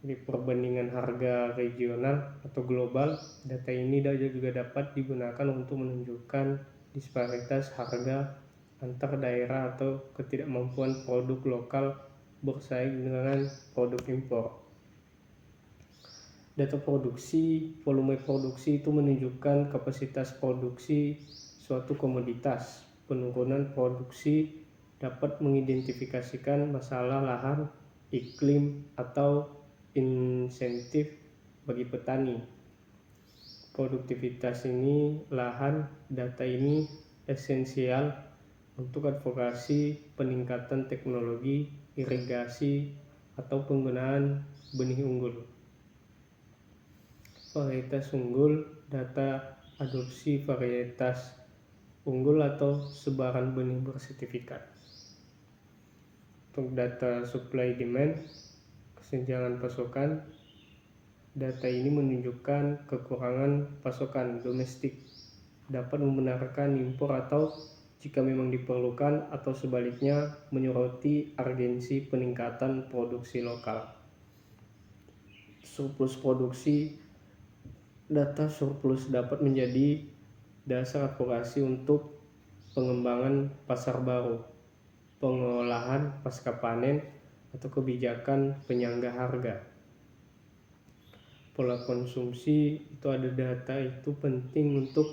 Di perbandingan harga regional atau global, data ini juga dapat digunakan untuk menunjukkan disparitas harga antar daerah atau ketidakmampuan produk lokal bersaing dengan produk impor. Data produksi, volume produksi itu menunjukkan kapasitas produksi suatu komoditas. Penurunan produksi dapat mengidentifikasikan masalah lahan, iklim, atau insentif bagi petani. Produktivitas ini, lahan, data ini esensial untuk advokasi peningkatan teknologi, irigasi, atau penggunaan benih unggul. Varietas unggul, data adopsi varietas unggul atau sebaran benih bersertifikat. Untuk data supply demand, kesenjangan pasokan, data ini menunjukkan kekurangan pasokan domestik, dapat membenarkan impor atau jika memang diperlukan, atau sebaliknya menyoroti urgensi peningkatan produksi lokal. Surplus produksi, data surplus dapat menjadi dasar advokasi untuk pengembangan pasar baru, pengolahan pasca panen, atau kebijakan penyangga harga. Pola konsumsi itu ada data itu penting untuk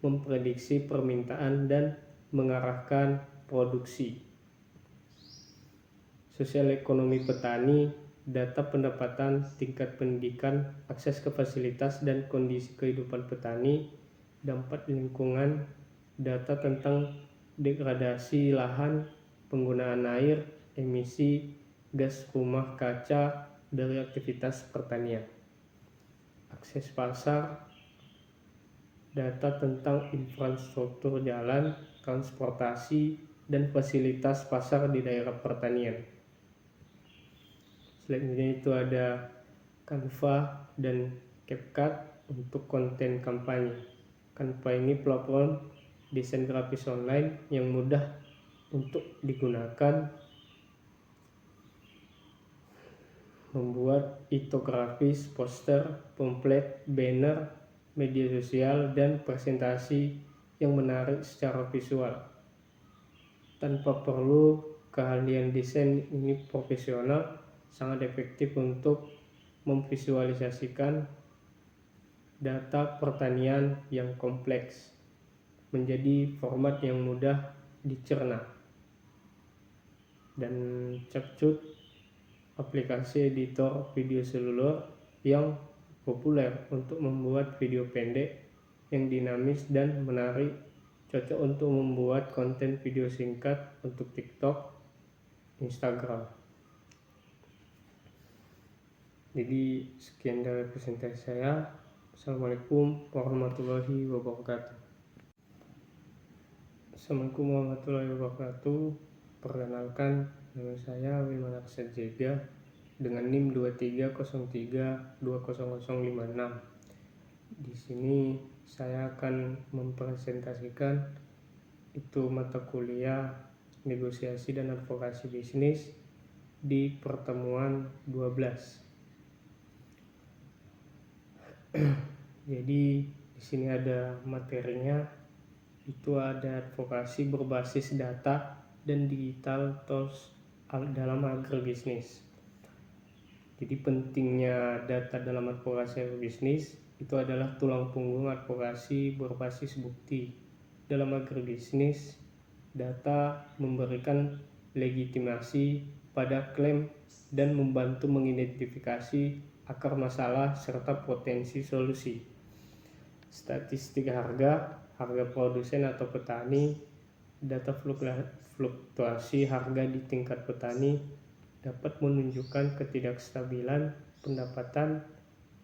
memprediksi permintaan dan mengarahkan produksi. Sosial ekonomi petani, data pendapatan, tingkat pendidikan, akses ke fasilitas, dan kondisi kehidupan petani, dampak lingkungan, data tentang degradasi lahan, penggunaan air, emisi gas rumah kaca dari aktivitas pertanian. Akses pasar, data tentang infrastruktur jalan, transportasi, dan fasilitas pasar di daerah pertanian. Selanjutnya itu ada Canva dan CapCut untuk konten kampanye. Canva ini platform desain grafis online yang mudah untuk digunakan, membuat infografis, poster, pamflet, banner, media sosial, dan presentasi yang menarik secara visual. Tanpa perlu keahlian desain ini profesional, sangat efektif untuk memvisualisasikan data pertanian yang kompleks menjadi format yang mudah dicerna. Dan CapCut, aplikasi editor video seluler yang populer untuk membuat video pendek yang dinamis dan menarik, cocok untuk membuat konten video singkat untuk TikTok, Instagram. Jadi sekian dari presentasi saya. Assalamualaikum warahmatullahi wabarakatuh. Assalamualaikum warahmatullahi wabarakatuh. Perkenalkan, nama saya Wilman Aksad Jega dengan NIM 2303200056. Di sini saya akan mempresentasikan itu mata kuliah negosiasi dan advokasi bisnis di pertemuan 12. Jadi di sini ada materinya. Itu ada advokasi berbasis data dan digital tools dalam agribisnis. Jadi pentingnya data dalam advokasi agribisnis itu adalah tulang punggung advokasi berbasis bukti. Dalam agribisnis, data memberikan legitimasi pada klaim dan membantu mengidentifikasi akar masalah serta potensi solusi. Statistik harga produsen atau petani, data fluktuasi harga di tingkat petani dapat menunjukkan ketidakstabilan pendapatan,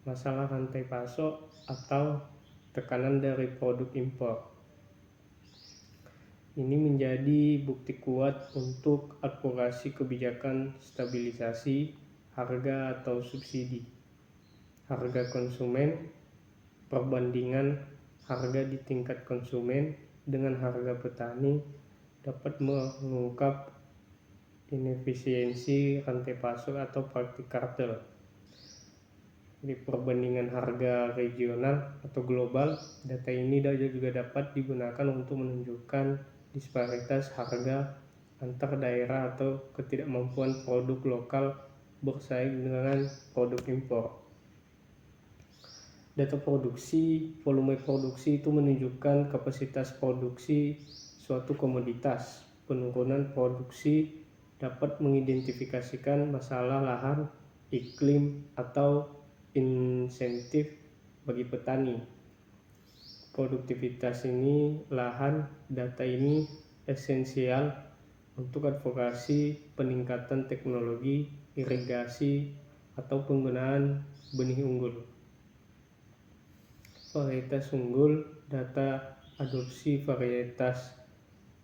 masalah rantai pasok, atau tekanan dari produk impor. Ini menjadi bukti kuat untuk advokasi kebijakan stabilisasi harga atau subsidi harga konsumen, perbandingan harga di tingkat konsumen dengan harga petani dapat mengungkap inefisiensi rantai pasok atau praktik kartel. Di perbandingan harga regional atau global, data ini juga dapat digunakan untuk menunjukkan disparitas harga antar daerah atau ketidakmampuan produk lokal bersaing dengan produk impor. Data produksi, volume produksi itu menunjukkan kapasitas produksi suatu komoditas. Penurunan produksi dapat mengidentifikasikan masalah lahan, iklim, atau insentif bagi petani. Produktivitas ini, lahan, data ini esensial untuk advokasi peningkatan teknologi, irigasi, atau penggunaan benih unggul. Varietas unggul, data adopsi varietas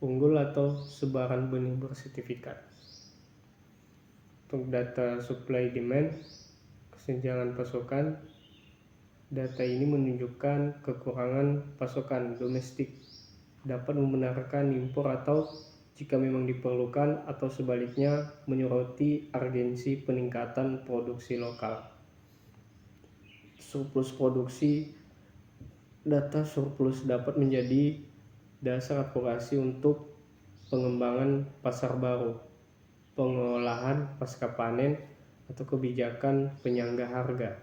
unggul atau sebaran benih bersertifikat. Untuk data supply demand, kesenjangan pasokan, data ini menunjukkan kekurangan pasokan domestik, dapat membenarkan impor atau jika memang diperlukan atau sebaliknya menyoroti urgensi peningkatan produksi lokal. Surplus produksi, data surplus dapat menjadi dasar advokasi untuk pengembangan pasar baru, pengolahan pasca panen, atau kebijakan penyangga harga.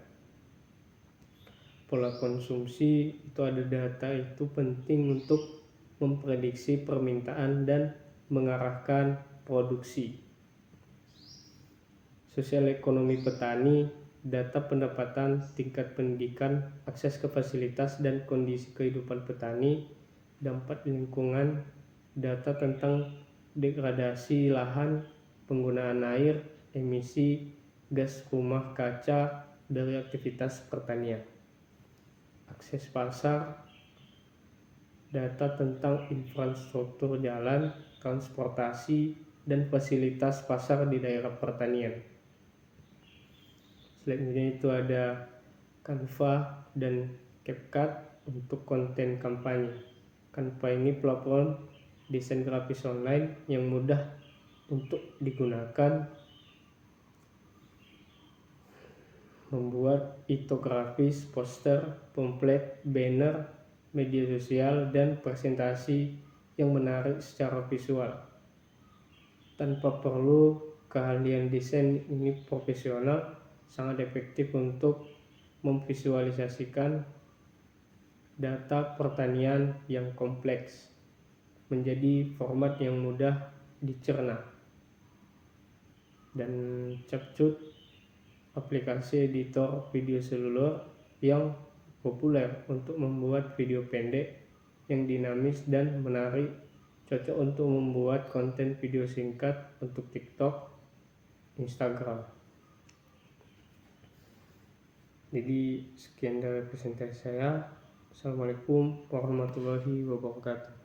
Pola konsumsi itu ada data itu penting untuk memprediksi permintaan dan mengarahkan produksi. Sosial ekonomi petani, data pendapatan, tingkat pendidikan, akses ke fasilitas dan kondisi kehidupan petani, dampak lingkungan, data tentang degradasi lahan, penggunaan air, emisi gas rumah kaca dari aktivitas pertanian. Akses pasar, data tentang infrastruktur jalan, transportasi, dan fasilitas pasar di daerah pertanian. Selanjutnya itu ada Canva dan CapCut untuk konten kampanye. Canva ini platform desain grafis online yang mudah untuk digunakan, membuat infografis, poster, pamflet, banner, media sosial, dan presentasi yang menarik secara visual. Tanpa perlu keahlian desain ini profesional, sangat efektif untuk memvisualisasikan data pertanian yang kompleks menjadi format yang mudah dicerna. Dan CapCut, aplikasi editor video seluler yang populer untuk membuat video pendek yang dinamis dan menarik, cocok untuk membuat konten video singkat untuk TikTok, Instagram. Jadi sekian dari presentasi saya. Assalamualaikum warahmatullahi wabarakatuh.